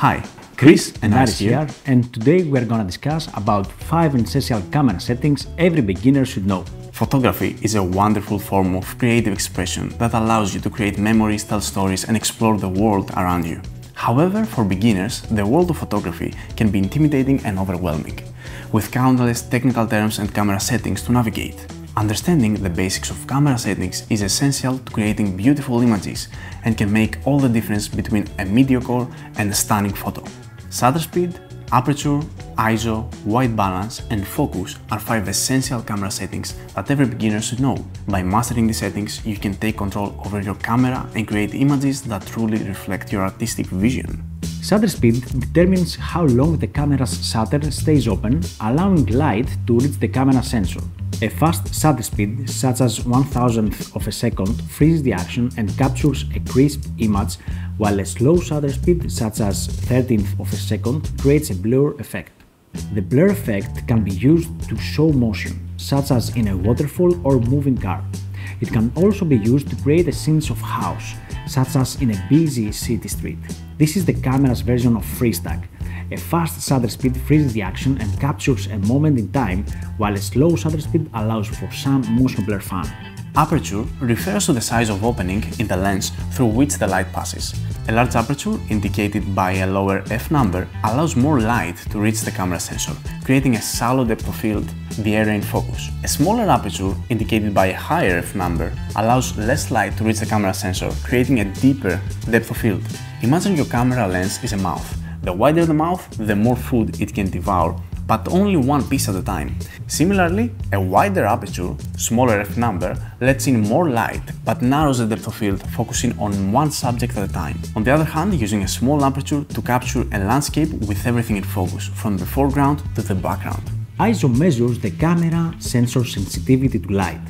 Hi, Chris and Aris here, and today we're gonna discuss about 5 essential camera settings every beginner should know. Photography is a wonderful form of creative expression that allows you to create memories, tell stories, and explore the world around you. However, for beginners, the world of photography can be intimidating and overwhelming, with countless technical terms and camera settings to navigate. Understanding the basics of camera settings is essential to creating beautiful images and can make all the difference between a mediocre and a stunning photo. Shutter speed, aperture, ISO, white balance, and focus are 5 essential camera settings that every beginner should know. By mastering these settings, you can take control over your camera and create images that truly reflect your artistic vision. Shutter speed determines how long the camera's shutter stays open, allowing light to reach the camera sensor. A fast shutter speed, such as 1/1000th of a second, freezes the action and captures a crisp image, while a slow shutter speed, such as 1/13th of a second, creates a blur effect. The blur effect can be used to show motion, such as in a waterfall or moving car. It can also be used to create a sense of house, such as in a busy city street. This is the camera's version of freeze tag. A fast shutter speed freezes the action and captures a moment in time, while a slow shutter speed allows for some motion blur fun. Aperture refers to the size of opening in the lens through which the light passes. A large aperture, indicated by a lower f number, allows more light to reach the camera sensor, creating a shallow depth of field, the area in focus. A smaller aperture, indicated by a higher f number, allows less light to reach the camera sensor, creating a deeper depth of field. Imagine your camera lens is a mouth. The wider the mouth, the more food it can devour, but only one piece at a time. Similarly, a wider aperture, smaller f number, lets in more light but narrows the depth of field, focusing on one subject at a time. On the other hand, using a small aperture to capture a landscape with everything in focus, from the foreground to the background. ISO measures the camera sensor sensitivity to light.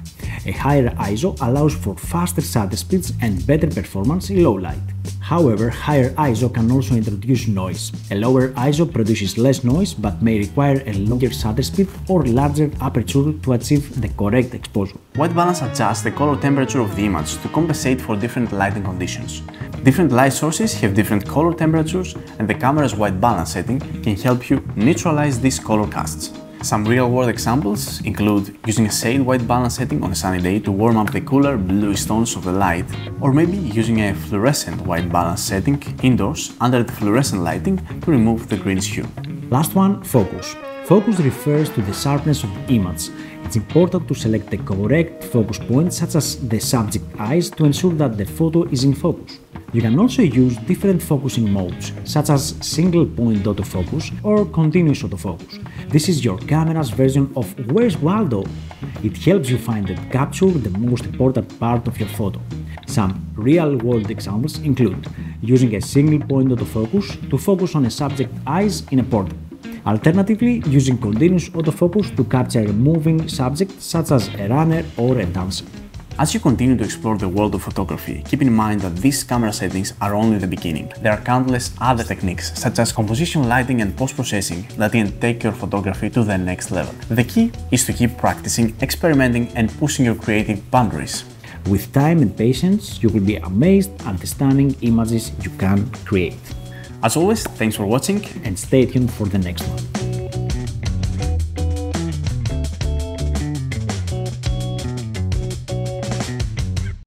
A higher ISO allows for faster shutter speeds and better performance in low light. However, higher ISO can also introduce noise. A lower ISO produces less noise but may require a longer shutter speed or larger aperture to achieve the correct exposure. White balance adjusts the color temperature of the image to compensate for different lighting conditions. Different light sources have different color temperatures, and the camera's white balance setting can help you neutralize these color casts. Some real-world examples include using a shade white balance setting on a sunny day to warm up the cooler bluish tones of the light, or maybe using a fluorescent white balance setting indoors under the fluorescent lighting to remove the greenish hue. Last one, focus. Focus refers to the sharpness of the image. It's important to select the correct focus point, such as the subject eyes, to ensure that the photo is in focus. You can also use different focusing modes, such as single point autofocus or continuous autofocus. This is your camera's version of Where's Waldo? It helps you find and capture the most important part of your photo. Some real-world examples include using a single point autofocus to focus on a subject's eyes in a portrait. Alternatively, using continuous autofocus to capture a moving subject such as a runner or a dancer. As you continue to explore the world of photography, keep in mind that these camera settings are only the beginning. There are countless other techniques, such as composition, lighting, and post-processing, that can take your photography to the next level. The key is to keep practicing, experimenting, and pushing your creative boundaries. With time and patience, you will be amazed at the stunning images you can create. As always, thanks for watching, and stay tuned for the next one.